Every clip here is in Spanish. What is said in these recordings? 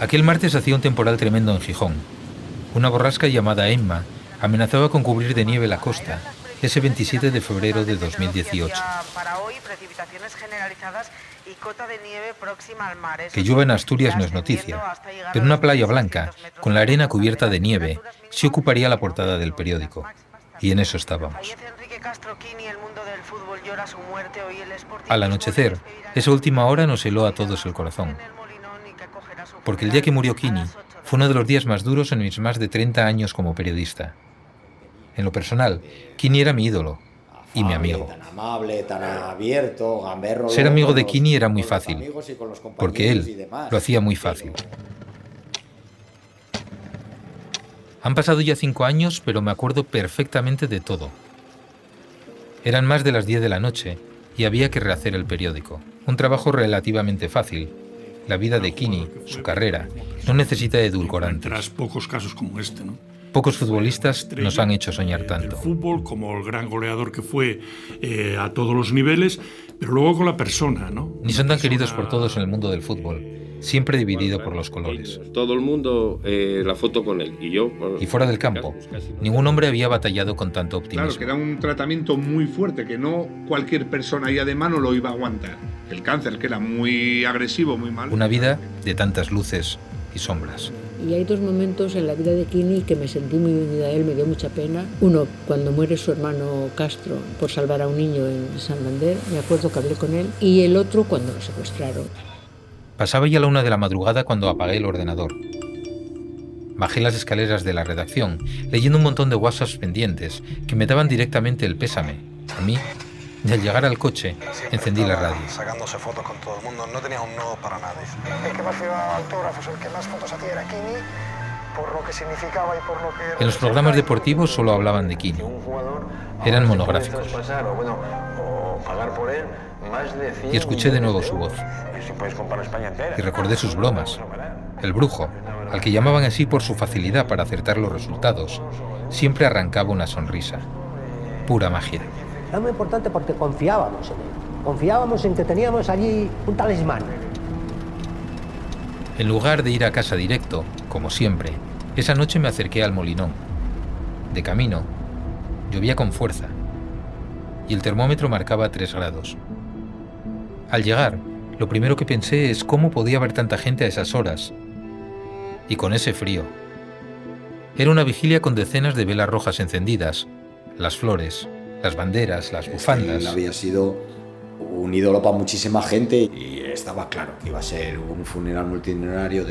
Aquel martes hacía un temporal tremendo en Gijón. Una borrasca llamada Emma amenazaba con cubrir de nieve la costa, ese 27 de febrero de 2018. Para hoy, precipitaciones generalizadas y cota de nieve próxima al mar. Que llueva en Asturias no es noticia, pero una playa blanca, con la arena cubierta de nieve, sí ocuparía la portada del periódico. Y en eso estábamos. Al anochecer, esa última hora nos heló a todos el corazón. Porque el día que murió Quini fue uno de los días más duros en mis más de 30 años como periodista. En lo personal, Quini era mi ídolo y mi amigo. Tan amable, tan abierto, gamberro. Ser amigo de Quini era muy fácil, porque él lo hacía muy fácil. Han pasado ya 5 años, pero me acuerdo perfectamente de todo. Eran más de las 10 de la noche y había que rehacer el periódico. Un trabajo relativamente fácil. La vida de Quini, su carrera, no necesita edulcorantes. Tras pocos casos como este, ¿no? Pocos futbolistas nos han hecho soñar tanto. El fútbol, como el gran goleador que fue a todos los niveles, pero luego con la persona, ¿no? Ni son tan queridos por todos en el mundo del fútbol, siempre dividido por los colores. Todo el mundo la foto con él y yo. Y fuera del campo, ningún hombre había batallado con tanto optimismo. Claro, que era un tratamiento muy fuerte, que no cualquier persona ahí además no lo iba a aguantar. El cáncer, que era muy agresivo, muy malo. Una vida de tantas luces y sombras. Y hay 2 momentos en la vida de Quini que me sentí muy unida a él, me dio mucha pena. Uno, cuando muere su hermano Castro por salvar a un niño en Santander, me acuerdo que hablé con él. Y el otro, cuando lo secuestraron. Pasaba ya la 1 de la madrugada cuando apagué el ordenador. Bajé las escaleras de la redacción, leyendo un montón de WhatsApps pendientes que me daban directamente el pésame, a mí, y al llegar al coche, encendí la radio. Sacándose fotos con todo el mundo, no tenía un no para nadie. El que más firmaba autógrafos, el que más fotos hacía era Quini, por lo que significaba y por lo que... En los programas deportivos solo hablaban de Quini. Eran monográficos. Y escuché de nuevo su voz. Y recordé sus bromas. El brujo, al que llamaban así por su facilidad para acertar los resultados, siempre arrancaba una sonrisa. Pura magia. Era muy importante porque confiábamos en él. Confiábamos en que teníamos allí un talismán. En lugar de ir a casa directo, como siempre, esa noche me acerqué al Molinón. De camino, llovía con fuerza y el termómetro marcaba 3 grados. Al llegar, lo primero que pensé es cómo podía haber tanta gente a esas horas y con ese frío. Era una vigilia con decenas de velas rojas encendidas, las flores, las banderas, las bufandas. Él había sido un ídolo para muchísima gente y estaba claro que iba a ser un funeral multitudinario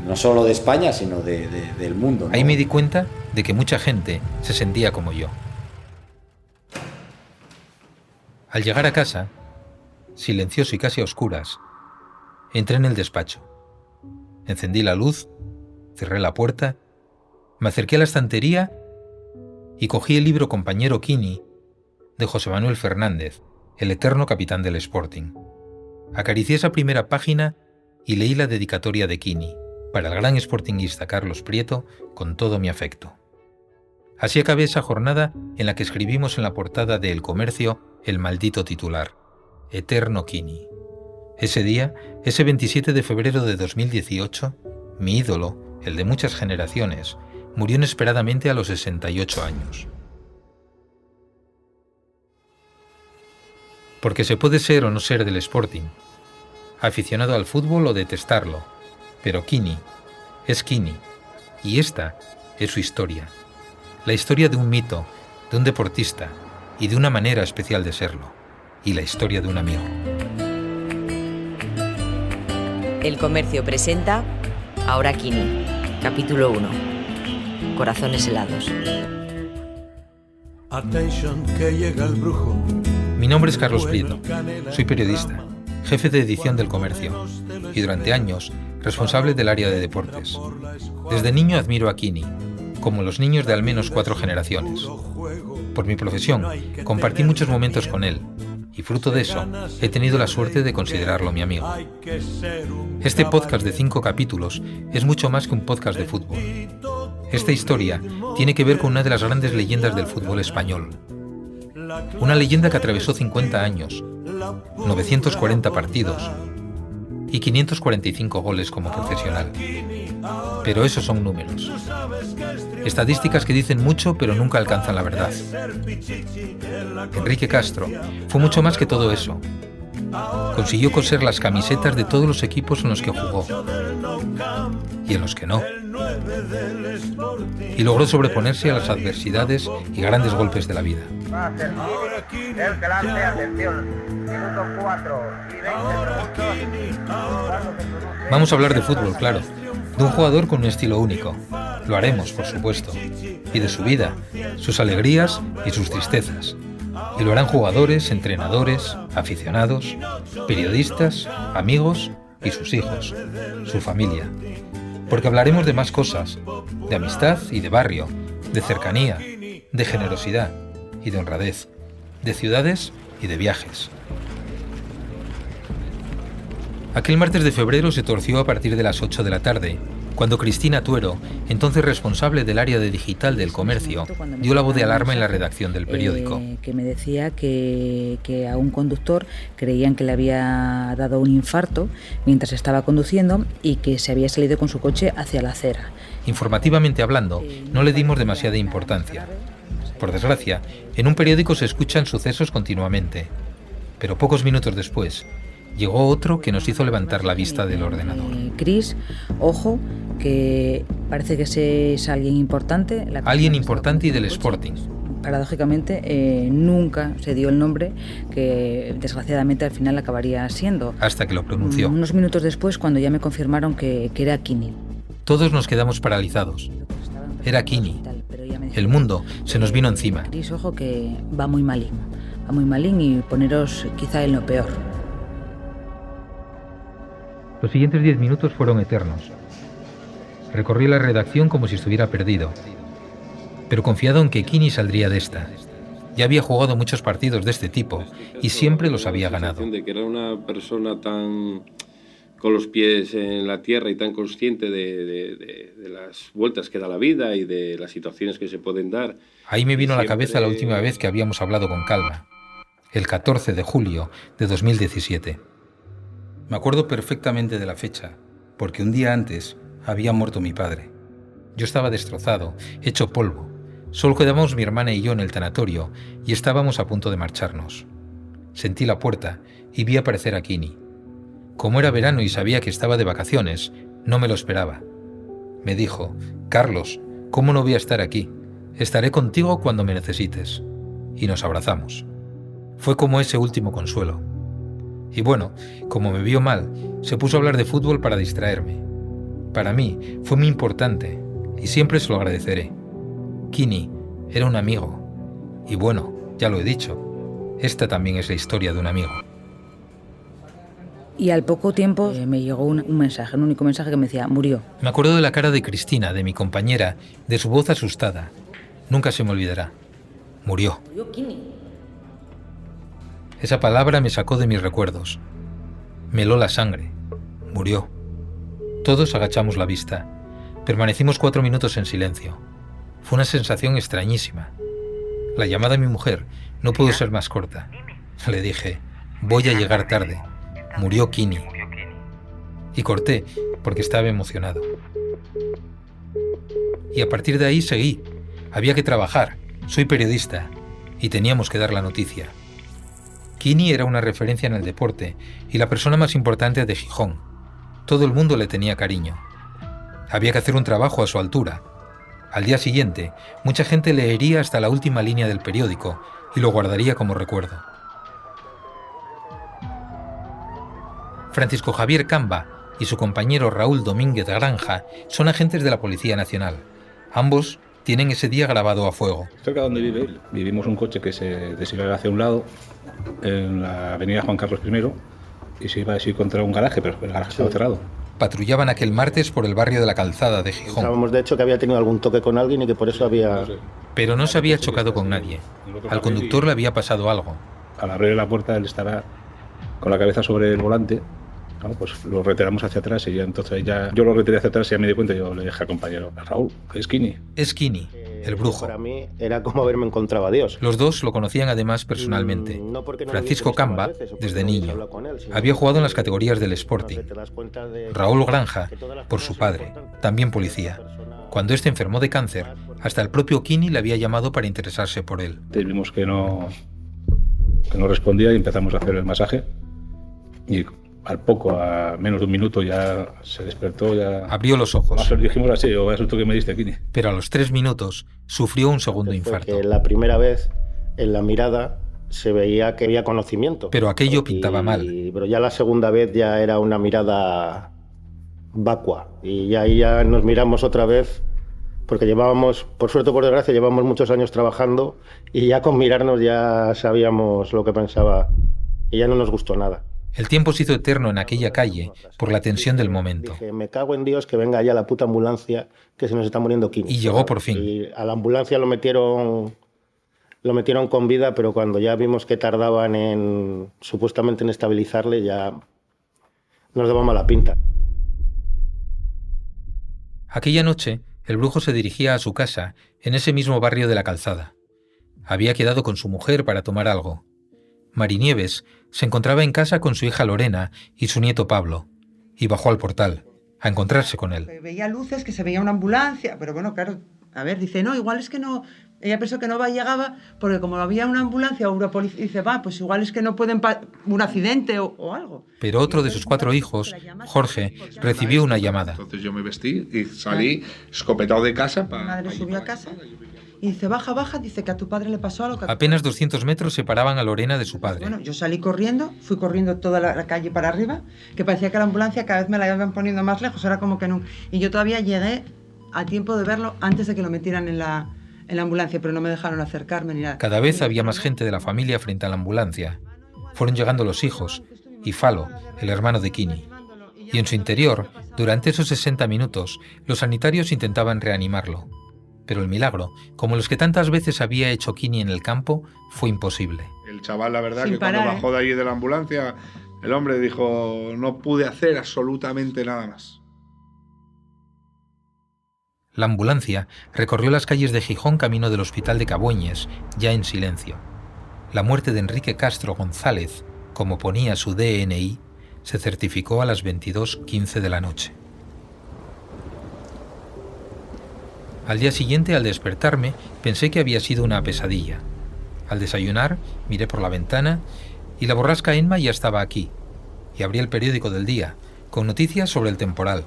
no solo de España, sino del mundo, ¿no? Ahí me di cuenta de que mucha gente se sentía como yo. Al llegar a casa, silencioso y casi a oscuras, entré en el despacho. Encendí la luz, cerré la puerta, me acerqué a la estantería y cogí el libro Compañero Quini de José Manuel Fernández, el eterno capitán del Sporting. Acaricié esa primera página y leí la dedicatoria de Quini para el gran sportinguista Carlos Prieto con todo mi afecto. Así acabé esa jornada en la que escribimos en la portada de El Comercio el maldito titular, Eterno Quini. Ese día, ese 27 de febrero de 2018, mi ídolo, el de muchas generaciones, murió inesperadamente a los 68 años. Porque se puede ser o no ser del Sporting, aficionado al fútbol o detestarlo, pero Quini es Quini, y esta es su historia. La historia de un mito, de un deportista y de una manera especial de serlo, y la historia de un amigo. El Comercio presenta Ahora Quini, capítulo 1. Corazones helados. Attention, que llega el brujo. Mi nombre es Carlos Prieto, soy periodista, jefe de edición del Comercio y durante años responsable del área de deportes. Desde niño admiro a Quini, como los niños de al menos 4 generaciones. Por mi profesión, compartí muchos momentos con él y fruto de eso he tenido la suerte de considerarlo mi amigo. Este podcast de 5 capítulos es mucho más que un podcast de fútbol. Esta historia tiene que ver con una de las grandes leyendas del fútbol español. Una leyenda que atravesó 50 años, 940 partidos, y 545 goles como profesional. Pero esos son números. Estadísticas que dicen mucho pero nunca alcanzan la verdad. Enrique Castro fue mucho más que todo eso. Consiguió coser las camisetas de todos los equipos en los que jugó y en los que no. Y logró sobreponerse a las adversidades y grandes golpes de la vida. Va a ser Kini, el que lance, atención, minuto 4 y 20 segundos. Vamos a hablar de fútbol, claro, de un jugador con un estilo único. Lo haremos, por supuesto, y de su vida, sus alegrías y sus tristezas. Y lo harán jugadores, entrenadores, aficionados, periodistas, amigos y sus hijos, su familia. Porque hablaremos de más cosas, de amistad y de barrio, de cercanía, de generosidad y de honradez, de ciudades y de viajes. Aquel martes de febrero se torció a partir de las 8 de la tarde, cuando Cristina Tuero, entonces responsable del área de digital del comercio, dio la voz de alarma en la redacción del periódico. Que me decía que a un conductor creían que le había dado un infarto mientras estaba conduciendo y que se había salido con su coche hacia la acera. Informativamente hablando, no le dimos demasiada importancia. Por desgracia, en un periódico se escuchan sucesos continuamente, pero pocos minutos después, llegó otro que nos hizo levantar la vista del ordenador. Cris, ojo, que parece que es alguien importante. Alguien importante y del Sporting. Paradójicamente, nunca se dio el nombre que desgraciadamente al final acabaría siendo. Hasta que lo pronunció. Unos minutos después, cuando ya me confirmaron que era Kini. Todos nos quedamos paralizados. Era Kini. El mundo se nos vino encima. Cris, ojo, que va muy malín y poneros quizá en lo peor. Los siguientes 10 minutos fueron eternos. Recorrí la redacción como si estuviera perdido, pero confiado en que Kini saldría de esta. Ya había jugado muchos partidos de este tipo y siempre los había ganado. De que era una persona tan con los pies en la tierra y tan consciente de las vueltas que da la vida y de las situaciones que se pueden dar. Ahí me vino a la cabeza la última vez que habíamos hablado con calma, el 14 de julio de 2017. Me acuerdo perfectamente de la fecha, porque un día antes había muerto mi padre. Yo estaba destrozado, hecho polvo. Solo quedábamos mi hermana y yo en el tanatorio y estábamos a punto de marcharnos. Sentí la puerta y vi aparecer a Kini. Como era verano y sabía que estaba de vacaciones, no me lo esperaba. Me dijo: «Carlos, ¿cómo no voy a estar aquí? Estaré contigo cuando me necesites». Y nos abrazamos. Fue como ese último consuelo. Y bueno, como me vio mal, se puso a hablar de fútbol para distraerme. Para mí fue muy importante y siempre se lo agradeceré. Kini era un amigo. Y bueno, ya lo he dicho, esta también es la historia de un amigo. Y al poco tiempo me llegó un mensaje, un único mensaje que me decía: murió. Me acuerdo de la cara de Cristina, de mi compañera, de su voz asustada. Nunca se me olvidará. Murió. Murió Kini. Esa palabra me sacó de mis recuerdos. Me heló la sangre. Murió. Todos agachamos la vista. Permanecimos 4 minutos en silencio. Fue una sensación extrañísima. La llamada de mi mujer no pudo ser más corta. Le dije: «Voy a llegar tarde. Murió Kini». Y corté porque estaba emocionado. Y a partir de ahí seguí. Había que trabajar. Soy periodista. Y teníamos que dar la noticia. Kini era una referencia en el deporte y la persona más importante de Gijón. Todo el mundo le tenía cariño. Había que hacer un trabajo a su altura. Al día siguiente, mucha gente leería hasta la última línea del periódico y lo guardaría como recuerdo. Francisco Javier Camba y su compañero Raúl Domínguez Granja son agentes de la Policía Nacional. Ambos tienen ese día grabado a fuego. Cerca de donde vive él, vivimos un coche que se desviaba hacia un lado, en la avenida Juan Carlos I, y se iba a ir contra un garaje, pero el garaje estaba cerrado. Patrullaban aquel martes por el barrio de la Calzada de Gijón. Pensábamos de hecho que había tenido algún toque con alguien y que por eso había... Pero no se había chocado con nadie. Al conductor le había pasado algo. Al abrir la puerta él estaba con la cabeza sobre el volante. Bueno, pues lo retiramos hacia atrás y ya entonces ya yo lo retiré hacia atrás y ya me di cuenta, yo le dije al compañero: Raúl, es Kini. Es Kini, el brujo. Para mí era como haberme encontrado a Dios. Los dos lo conocían además personalmente. No porque no Francisco hubiese visto Camba, más veces, o desde porque no hubiese niño, hablado con él, sino había que jugado en las categorías del Sporting. te das cuenta de Raúl Granja, que todas las por cosas su son padre, importantes. también policía. Cuando este enfermó de cáncer, hasta el propio Kini le había llamado para interesarse por él. Vimos que no respondía y empezamos a hacer el masaje. Y al poco, a menos de un minuto, ya se despertó. Ya abrió los ojos. Más dijimos así, o es tú que me diste, Kini. Pero a los 3 minutos sufrió un segundo infarto. Que la primera vez, en la mirada, se veía que había conocimiento. Pero aquello pintaba mal. Pero ya la segunda vez ya era una mirada vacua. Y ahí ya nos miramos otra vez, porque llevábamos, por suerte o por desgracia, llevamos muchos años trabajando y ya con mirarnos ya sabíamos lo que pensaba y ya no nos gustó nada. El tiempo se hizo eterno en aquella calle por la tensión del momento. Dije, me cago en Dios que venga ya la puta ambulancia, que se nos está muriendo Kini. Y llegó por fin. Y a la ambulancia lo metieron con vida, pero cuando ya vimos que tardaban supuestamente en estabilizarle, ya nos daba mala pinta. Aquella noche, el brujo se dirigía a su casa en ese mismo barrio de la Calzada. Había quedado con su mujer para tomar algo. Marinieves se encontraba en casa con su hija Lorena y su nieto Pablo, y bajó al portal a encontrarse con él. Veía luces, que se veía una ambulancia, pero bueno, claro, a ver, dice, no, igual es que no, ella pensó que no llegaba, porque como había una ambulancia o una policía, dice, pues igual es que no pueden, un accidente o algo. Pero otro de sus 4 hijos, Jorge, recibió una llamada. Entonces yo me vestí y salí escopetado de casa Mi madre subió a casa y dice, baja, dice que a tu padre le pasó algo. Apenas 200 metros separaban a Lorena de su padre. Bueno, yo salí corriendo, fui corriendo toda la calle para arriba, que parecía que la ambulancia cada vez me la iban poniendo más lejos, era como que no. Y yo todavía llegué a tiempo de verlo antes de que lo metieran en la ambulancia, pero no me dejaron acercarme ni nada. Cada vez había más gente de la familia frente a la ambulancia. Fueron llegando los hijos y Falo, el hermano de Kini. Y en su interior, durante esos 60 minutos, los sanitarios intentaban reanimarlo. Pero el milagro, como los que tantas veces había hecho Kini en el campo, fue imposible. El chaval, la verdad, Sin que parar, cuando bajó de allí de la ambulancia, el hombre dijo, no pude hacer absolutamente nada más. La ambulancia recorrió las calles de Gijón camino del hospital de Cabueñes, ya en silencio. La muerte de Enrique Castro González, como ponía su DNI, se certificó a las 22:15 de la noche. Al día siguiente, al despertarme, pensé que había sido una pesadilla. Al desayunar, miré por la ventana y la borrasca Enma ya estaba aquí. Y abrí el periódico del día, con noticias sobre el temporal,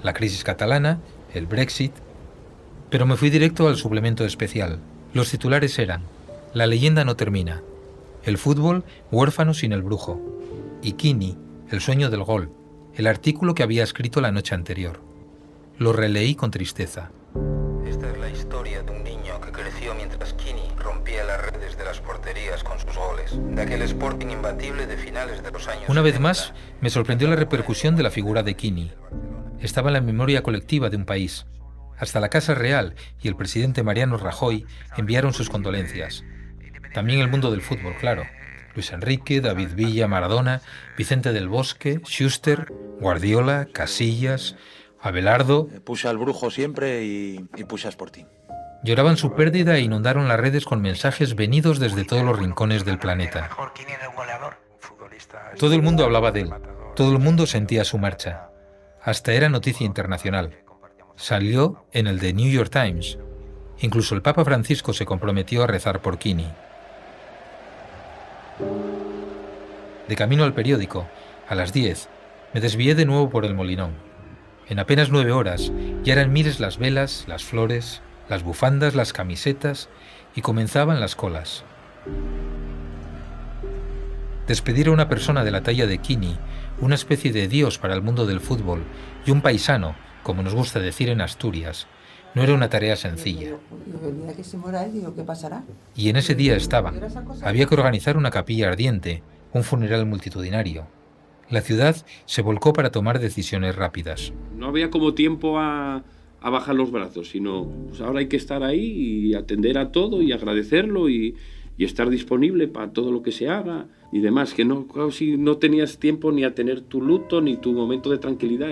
la crisis catalana, el Brexit. Pero me fui directo al suplemento especial. Los titulares eran: la leyenda no termina, el fútbol huérfano sin el brujo, y Kini, el sueño del gol, el artículo que había escrito la noche anterior. Lo releí con tristeza. Esta es la historia de un niño que creció mientras Kini rompía las redes de las porterías con sus goles, de aquel Sporting imbatible de finales de los años Una 70. vez más, me sorprendió la repercusión de la figura de Kini. Estaba en la memoria colectiva de un país. Hasta la Casa Real y el presidente Mariano Rajoy enviaron sus condolencias. También el mundo del fútbol, claro. Luis Enrique, David Villa, Maradona, Vicente del Bosque, Schuster, Guardiola, Casillas, Abelardo. Puse al brujo siempre y puse a Sporting. Lloraban su pérdida e inundaron las redes con mensajes venidos desde todos los rincones del planeta. Todo el mundo hablaba de él. Todo el mundo sentía su marcha. Hasta era noticia internacional. Salió en el The New York Times. Incluso el Papa Francisco se comprometió a rezar por Kini. De camino al periódico, a las 10, me desvié de nuevo por el Molinón. En apenas 9 horas ya eran miles las velas, las flores, las bufandas, las camisetas y comenzaban las colas. Despedir a una persona de la talla de Kini, una especie de dios para el mundo del fútbol y un paisano, como nos gusta decir en Asturias, no era una tarea sencilla. El día que se muera él, digo, ¿qué pasará? Y en ese día estaba. Había que organizar una capilla ardiente, un funeral multitudinario. La ciudad se volcó para tomar decisiones rápidas. No había como tiempo a bajar los brazos, sino pues ahora hay que estar ahí y atender a todo y agradecerlo y y estar disponible para todo lo que se haga y demás, que no, casi no tenías tiempo ni a tener tu luto ni tu momento de tranquilidad.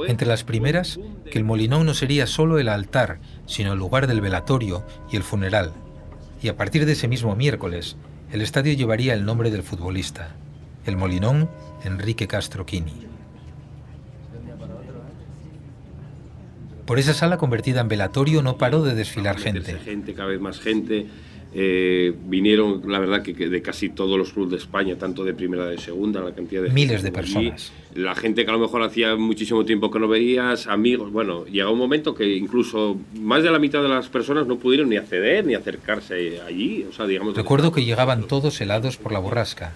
Entre las primeras, que el Molinón no sería solo el altar, sino el lugar del velatorio y el funeral. Y a partir de ese mismo miércoles, el estadio llevaría el nombre del futbolista, el Molinón Enrique Castro Quini. Por esa sala convertida en velatorio no paró de desfilar gente. Cada vez más gente. Vinieron, la verdad, que de casi todos los clubes de España, tanto de primera como de segunda, la cantidad de miles de personas. La gente que a lo mejor hacía muchísimo tiempo que no veías, amigos. Bueno, llegó un momento que incluso más de la mitad de las personas no pudieron ni acceder ni acercarse allí. O sea, digamos. Recuerdo que llegaban todos helados por la borrasca.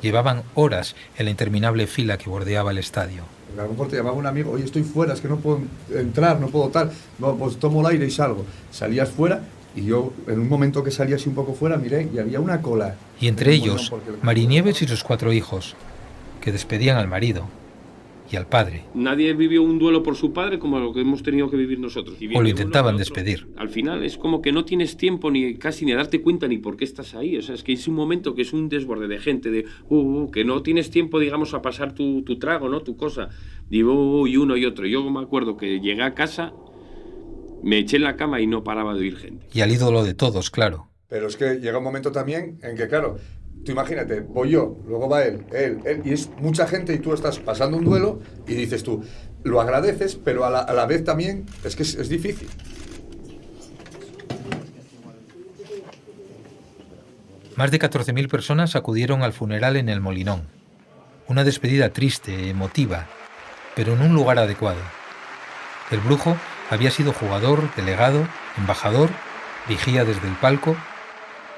Llevaban horas en la interminable fila que bordeaba el estadio. A lo mejor te llamaba un amigo, oye, estoy fuera, es que no puedo entrar, no puedo tal. No, pues tomo el aire y salgo. Salías fuera. Y yo, en un momento que salía así un poco fuera, miré y había una cola. Y entre ellos, Marinieves y sus 4 hijos, que despedían al marido y al padre. Nadie vivió un duelo por su padre como lo que hemos tenido que vivir nosotros. O lo intentaban despedir. Al final es como que no tienes tiempo ni casi ni a darte cuenta ni por qué estás ahí. O sea, es que es un momento que es un desborde de gente, de que no tienes tiempo, digamos, a pasar tu trago, ¿no? Tu cosa. Y uno y otro. Yo me acuerdo que llegué a casa, me eché en la cama y no paraba de oír gente. Y al ídolo de todos, claro. Pero es que llega un momento también en que, claro, tú imagínate, voy yo, luego va él, y es mucha gente y tú estás pasando un duelo y dices tú, lo agradeces, pero a la vez también es que es difícil. Más de 14.000 personas acudieron al funeral en el Molinón. Una despedida triste, emotiva, pero en un lugar adecuado. El Brujo había sido jugador, delegado, embajador, vigía desde el palco.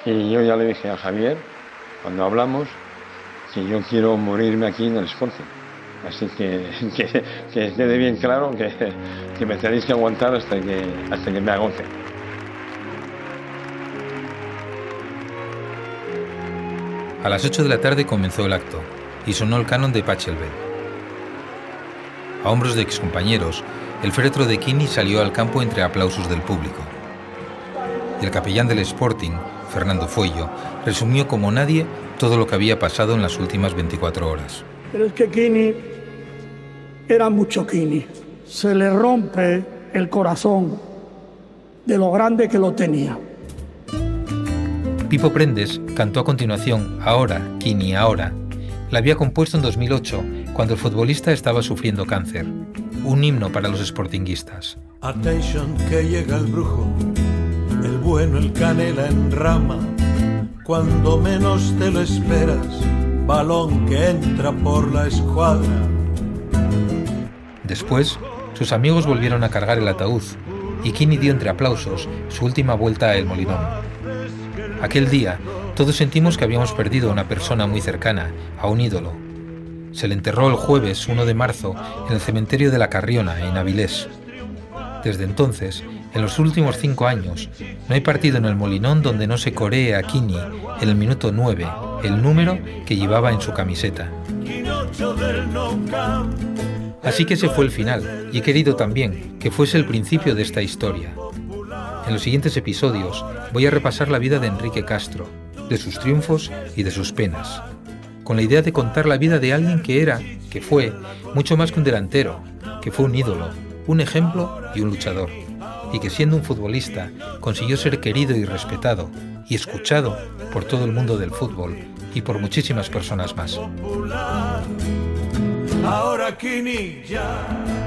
Y yo ya le dije a Javier, cuando hablamos, que yo quiero morirme aquí en el Sporting. Así que quede bien claro que me tenéis que aguantar hasta que me agote. A las 8 de la tarde comenzó el acto y sonó el canon de Pachelbel. A hombros de excompañeros, el féretro de Quini salió al campo entre aplausos del público. Y el capellán del Sporting, Fernando Foillo, resumió como nadie todo lo que había pasado en las últimas 24 horas. Pero es que Quini era mucho Quini. Se le rompe el corazón de lo grande que lo tenía. Pipo Prendes cantó a continuación Ahora, Quini, ahora. La había compuesto en 2008, cuando el futbolista estaba sufriendo cáncer. Un himno para los sportinguistas. Attention, que llega el brujo, el bueno, el canela en rama. Cuando menos te lo esperas, balón que entra por la escuadra. Después, sus amigos volvieron a cargar el ataúd y Quini dio entre aplausos su última vuelta a El Molinón. Aquel día, todos sentimos que habíamos perdido a una persona muy cercana, a un ídolo. Se le enterró el jueves 1 de marzo en el cementerio de la Carriona, en Avilés. Desde entonces, en los últimos 5 años, no hay partido en el Molinón donde no se coree a Quini en el minuto 9, el número que llevaba en su camiseta. Así que ese fue el final, y he querido también que fuese el principio de esta historia. En los siguientes episodios voy a repasar la vida de Enrique Castro, de sus triunfos y de sus penas, con la idea de contar la vida de alguien que era, que fue, mucho más que un delantero, que fue un ídolo, un ejemplo y un luchador, y que siendo un futbolista consiguió ser querido y respetado y escuchado por todo el mundo del fútbol y por muchísimas personas más. Ahora Quini ya